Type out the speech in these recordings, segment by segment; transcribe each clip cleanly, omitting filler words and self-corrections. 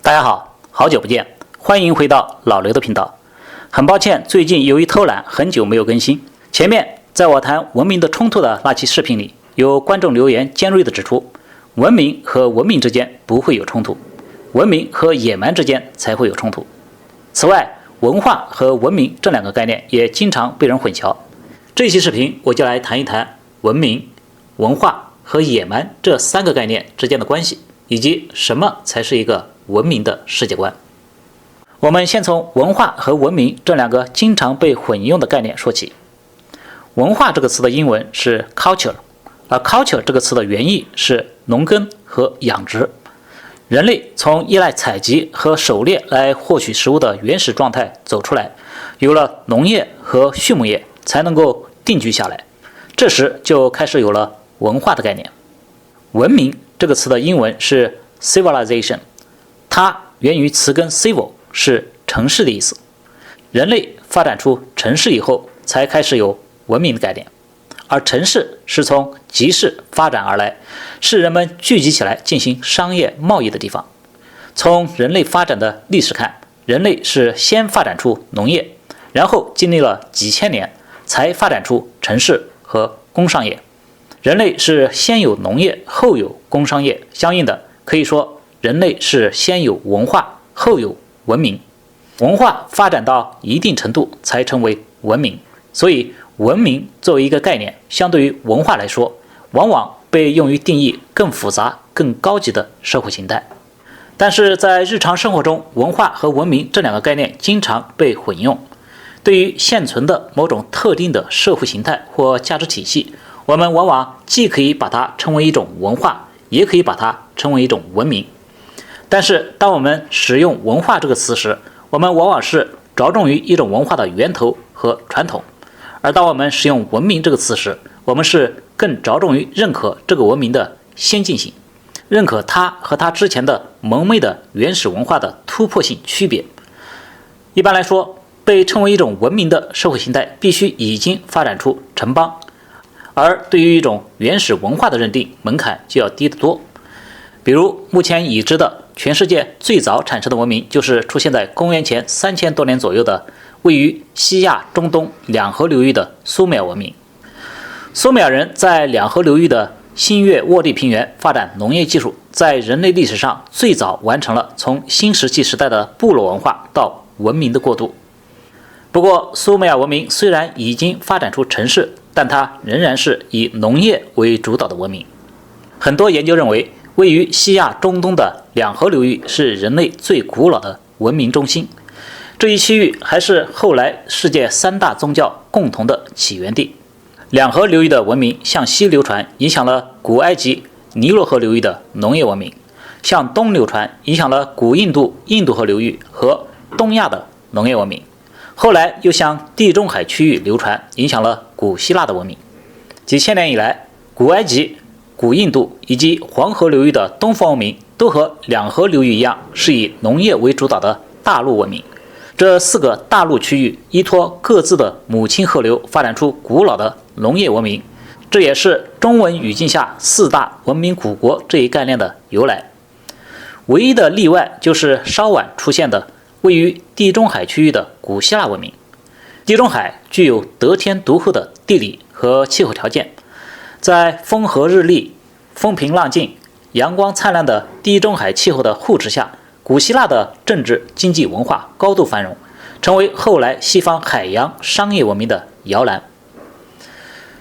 大家好，好久不见，欢迎回到老刘的频道。很抱歉，最近由于偷懒，很久没有更新。前面在我谈文明的冲突的那期视频里，有观众留言尖锐地指出，文明和文明之间不会有冲突，文明和野蛮之间才会有冲突。此外，文化和文明这两个概念也经常被人混淆。这期视频我就来谈一谈文明、文化和野蛮这三个概念之间的关系，以及什么才是一个文明的世界观。我们先从文化和文明这两个经常被混用的概念说起。文化这个词的英文是 culture， 而 culture 这个词的原意是农耕和养殖。人类从依赖采集和狩猎来获取食物的原始状态走出来，有了农业和畜牧业才能够定居下来，这时就开始有了文化的概念。文明这个词的英文是 civilization， 它源于词根 civil， 是城市的意思。人类发展出城市以后，才开始有文明的概念，而城市是从集市发展而来，是人们聚集起来进行商业贸易的地方。从人类发展的历史看，人类是先发展出农业，然后经历了几千年才发展出城市和工商业。人类是先有农业后有工商业，相应的可以说人类是先有文化后有文明，文化发展到一定程度才成为文明。所以文明作为一个概念，相对于文化来说，往往被用于定义更复杂更高级的社会形态。但是在日常生活中，文化和文明这两个概念经常被混用。对于现存的某种特定的社会形态或价值体系，我们往往既可以把它称为一种文化，也可以把它称为一种文明。但是当我们使用文化这个词时，我们往往是着重于一种文化的源头和传统，而当我们使用文明这个词时，我们是更着重于认可这个文明的先进性，认可它和它之前的蒙昧的原始文化的突破性区别。一般来说，被称为一种文明的社会形态必须已经发展出城邦，而对于一种原始文化的认定门槛就要低得多。比如目前已知的全世界最早产生的文明，就是出现在公元前3000多年左右的位于西亚中东两河流域的苏美尔文明。苏美尔人在两河流域的新月沃地平原发展农业技术，在人类历史上最早完成了从新石器时代的部落文化到文明的过渡。不过苏美尔文明虽然已经发展出城市，但它仍然是以农业为主导的文明。很多研究认为，位于西亚中东的两河流域是人类最古老的文明中心，这一区域还是后来世界三大宗教共同的起源地。两河流域的文明向西流传，影响了古埃及尼罗河流域的农业文明；向东流传，影响了古印度印度河流域和东亚的农业文明。后来又向地中海区域流传，影响了古希腊的文明。几千年以来，古埃及、古印度以及黄河流域的东方文明都和两河流域一样，是以农业为主导的大陆文明。这四个大陆区域依托各自的母亲河流，发展出古老的农业文明，这也是中文语境下四大文明古国这一概念的由来。唯一的例外就是稍晚出现的位于地中海区域的古希腊文明。地中海具有得天独厚的地理和气候条件，在风和日丽、风平浪静、阳光灿烂的地中海气候的护持下，古希腊的政治、经济、文化高度繁荣，成为后来西方海洋商业文明的摇篮。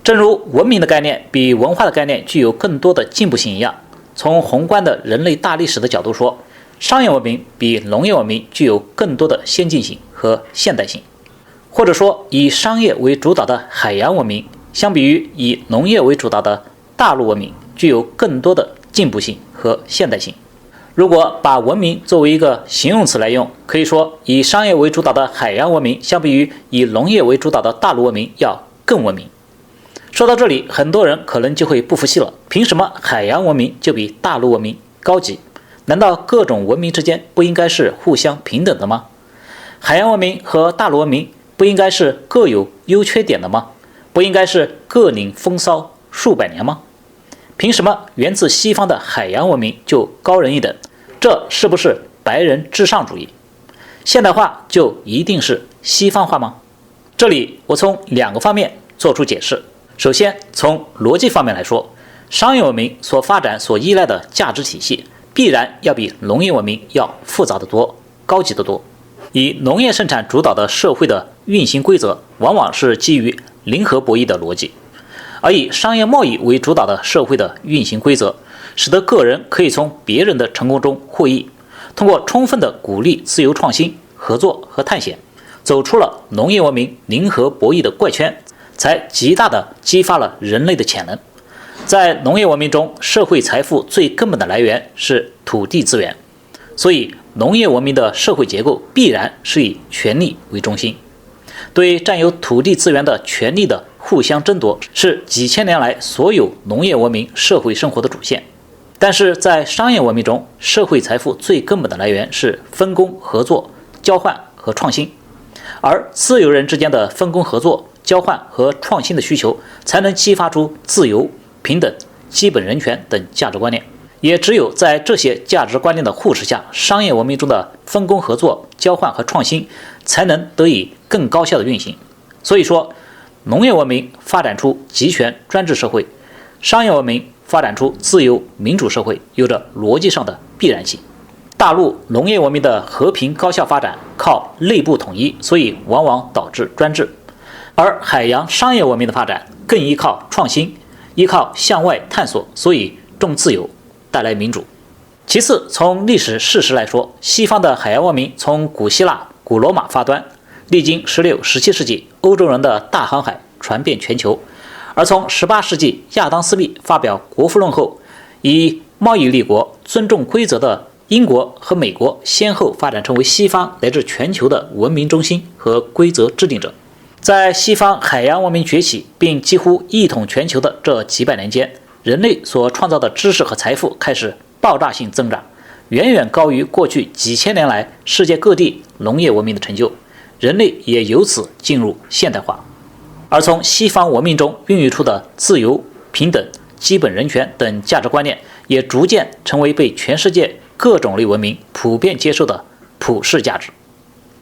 正如文明的概念比文化的概念具有更多的进步性一样，从宏观的人类大历史的角度说，商业文明比农业文明具有更多的先进性和现代性。或者说，以商业为主导的海洋文明，相比于以农业为主导的大陆文明，具有更多的进步性和现代性。如果把文明作为一个形容词来用，可以说以商业为主导的海洋文明，相比于以农业为主导的大陆文明要更文明。说到这里，很多人可能就会不服气了，凭什么海洋文明就比大陆文明高级？难道各种文明之间不应该是互相平等的吗？海洋文明和大陆文明不应该是各有优缺点的吗？不应该是各领风骚数百年吗？凭什么源自西方的海洋文明就高人一等？这是不是白人至上主义。现代化就一定是西方化吗？这里我从2个方面做出解释。首先，从逻辑方面来说，商业文明所发展所依赖的价值体系必然要比农业文明要复杂得多、高级得多。以农业生产主导的社会的运行规则往往是基于零和博弈的逻辑，而以商业贸易为主导的社会的运行规则使得个人可以从别人的成功中获益，通过充分的鼓励自由创新、合作和探险，走出了农业文明零和博弈的怪圈，才极大地激发了人类的潜能。在农业文明中，社会财富最根本的来源是土地资源，所以农业文明的社会结构必然是以权力为中心，对占有土地资源的权利的互相争夺是几千年来所有农业文明社会生活的主线。但是在商业文明中，社会财富最根本的来源是分工、合作、交换和创新，而自由人之间的分工合作、交换和创新的需求，才能激发出自由、平等、基本人权等价值观念。也只有在这些价值观念的护持下，商业文明中的分工合作、交换和创新才能得以更高效的运行。所以说，农业文明发展出集权专制社会，商业文明发展出自由民主社会，有着逻辑上的必然性。大陆农业文明的和平高效发展靠内部统一，所以往往导致专制；而海洋商业文明的发展更依靠创新，依靠向外探索，所以重自由，带来民主。其次，从历史事实来说，西方的海洋文明从古希腊、古罗马发端，历经16、17世纪欧洲人的大航海传遍全球，而从18世纪亚当·斯密发表国富论后，以贸易立国、尊重规则的英国和美国先后发展成为西方乃至全球的文明中心和规则制定者。在西方海洋文明崛起并几乎一统全球的这几百年间，人类所创造的知识和财富开始爆炸性增长，远远高于过去几千年来世界各地农业文明的成就，人类也由此进入现代化。而从西方文明中孕育出的自由、平等、基本人权等价值观念，也逐渐成为被全世界各种类文明普遍接受的普世价值。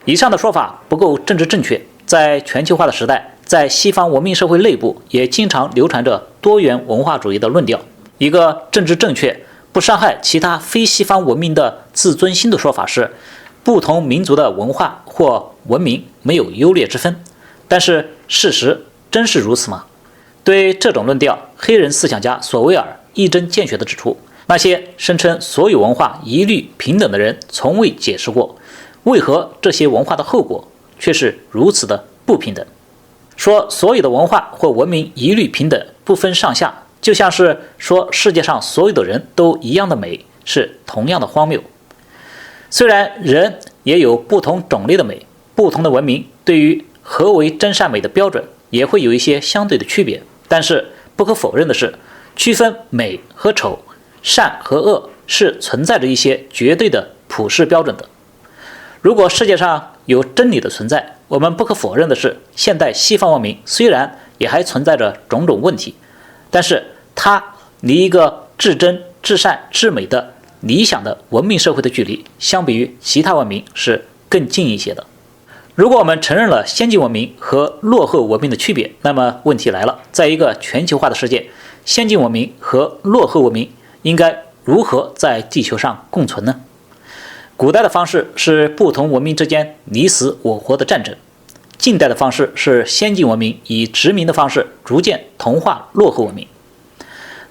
以上的说法不够政治正确，在全球化的时代，在西方文明社会内部也经常流传着多元文化主义的论调。一个政治正确、不伤害其他非西方文明的自尊心的说法是，不同民族的文化或文明没有优劣之分。但是事实真是如此吗？对这种论调，黑人思想家索维尔一针见血地指出，那些声称所有文化一律平等的人从未解释过，为何这些文化的后果却是如此的不平等。说所有的文化或文明一律平等，不分上下，就像是说世界上所有的人都一样的美，是同样的荒谬。虽然人也有不同种类的美，不同的文明对于何为真善美的标准也会有一些相对的区别，但是不可否认的是，区分美和丑、善和恶是存在着一些绝对的普世标准的。如果世界上有真理的存在，我们不可否认的是，现代西方文明虽然也还存在着种种问题，但是它离一个至真、至善、至美的理想的文明社会的距离，相比于其他文明是更近一些的。如果我们承认了先进文明和落后文明的区别，那么问题来了，在一个全球化的世界，先进文明和落后文明应该如何在地球上共存呢？古代的方式是不同文明之间你死我活的战争，近代的方式是先进文明以殖民的方式逐渐同化落后文明。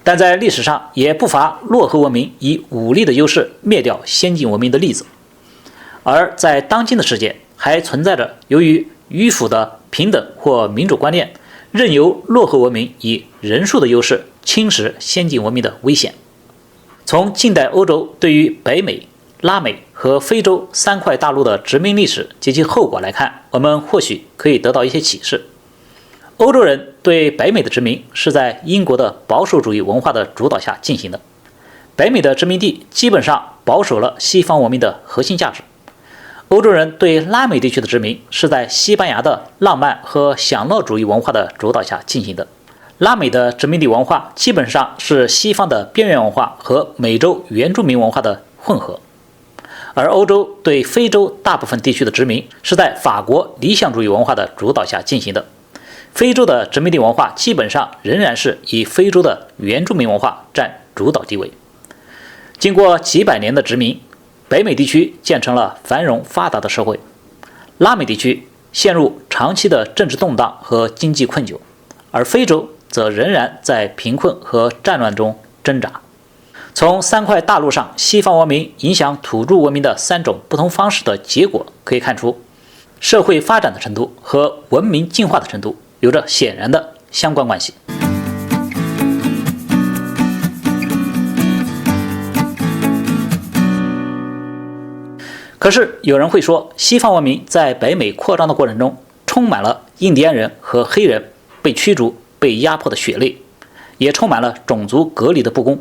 但在历史上也不乏落后文明以武力的优势灭掉先进文明的例子，而在当今的世界，还存在着由于迂腐的平等或民主观念，任由落后文明以人数的优势侵蚀先进文明的危险。从近代欧洲对于北美、拉美和非洲3块大陆的殖民历史及其后果来看，我们或许可以得到一些启示。欧洲人对北美的殖民是在英国的保守主义文化的主导下进行的，北美的殖民地基本上保守了西方文明的核心价值。欧洲人对拉美地区的殖民是在西班牙的浪漫和享乐主义文化的主导下进行的。拉美的殖民地文化基本上是西方的边缘文化和美洲原住民文化的混合，而欧洲对非洲大部分地区的殖民是在法国理想主义文化的主导下进行的。非洲的殖民地文化基本上仍然是以非洲的原住民文化占主导地位。经过几百年的殖民，北美地区建成了繁荣发达的社会，拉美地区陷入长期的政治动荡和经济困窘，而非洲则仍然在贫困和战乱中挣扎。从三块大陆上西方文明影响土著文明的三种不同方式的结果可以看出，社会发展的程度和文明进化的程度有着显然的相关关系。可是有人会说，西方文明在北美扩张的过程中，充满了印第安人和黑人被驱逐、被压迫的血泪，也充满了种族隔离的不公。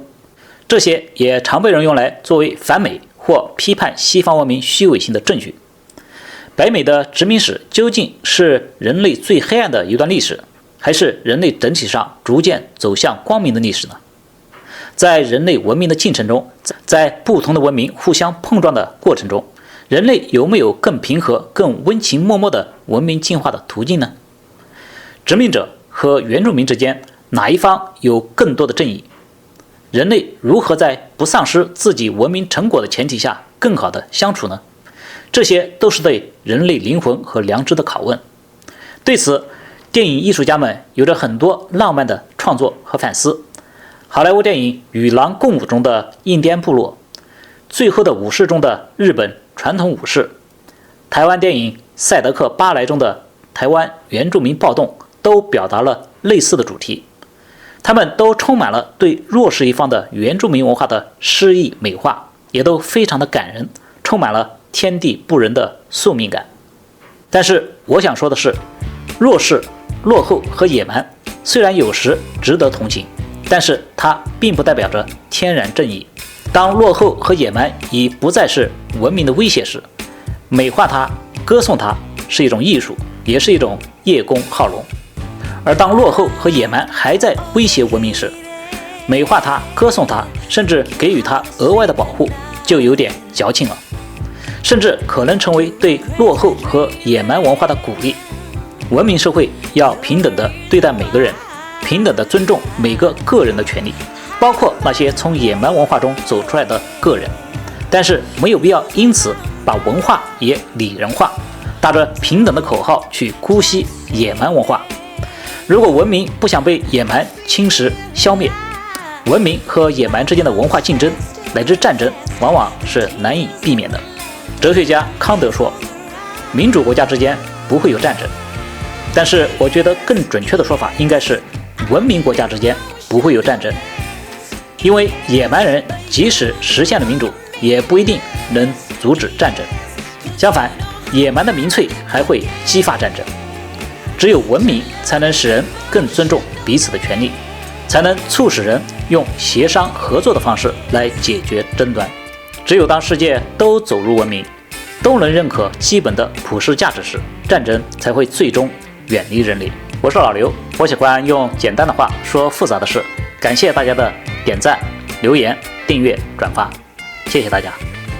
这些也常被人用来作为反美或批判西方文明虚伪性的证据。北美的殖民史究竟是人类最黑暗的一段历史，还是人类整体上逐渐走向光明的历史呢？在人类文明的进程中，在不同的文明互相碰撞的过程中，人类有没有更平和、更温情脉脉的文明进化的途径呢？殖民者和原住民之间，哪一方有更多的正义？人类如何在不丧失自己文明成果的前提下更好的相处呢？这些都是对人类灵魂和良知的拷问。对此，电影艺术家们有着很多浪漫的创作和反思。好莱坞电影《与狼共舞》中的印第安部落，《最后的武士》中的日本传统武士，台湾电影《赛德克巴莱》中的台湾原住民暴动，都表达了类似的主题。他们都充满了对弱势一方的原住民文化的诗意美化，也都非常的感人，充满了天地不仁的宿命感。但是我想说的是，弱势、落后和野蛮虽然有时值得同情，但是它并不代表着天然正义。当落后和野蛮已不再是文明的威胁时，美化它、歌颂它是一种艺术，也是一种叶公好龙。而当落后和野蛮还在威胁文明时，美化它、歌颂它，甚至给予它额外的保护，就有点矫情了，甚至可能成为对落后和野蛮文化的鼓励。文明社会要平等地对待每个人，平等地尊重每个个人的权利，包括那些从野蛮文化中走出来的个人。但是没有必要因此把文化也拟人化，打着平等的口号去姑息野蛮文化。如果文明不想被野蛮侵蚀消灭，文明和野蛮之间的文化竞争乃至战争往往是难以避免的。哲学家康德说，民主国家之间不会有战争，但是我觉得更准确的说法应该是文明国家之间不会有战争，因为野蛮人即使实现了民主，也不一定能阻止战争。相反，野蛮的民粹还会激发战争。只有文明才能使人更尊重彼此的权利，才能促使人用协商合作的方式来解决争端。只有当世界都走入文明，都能认可基本的普世价值时，战争才会最终远离人类。我是老刘，我喜欢用简单的话说复杂的事。感谢大家的点赞、留言、订阅、转发，谢谢大家。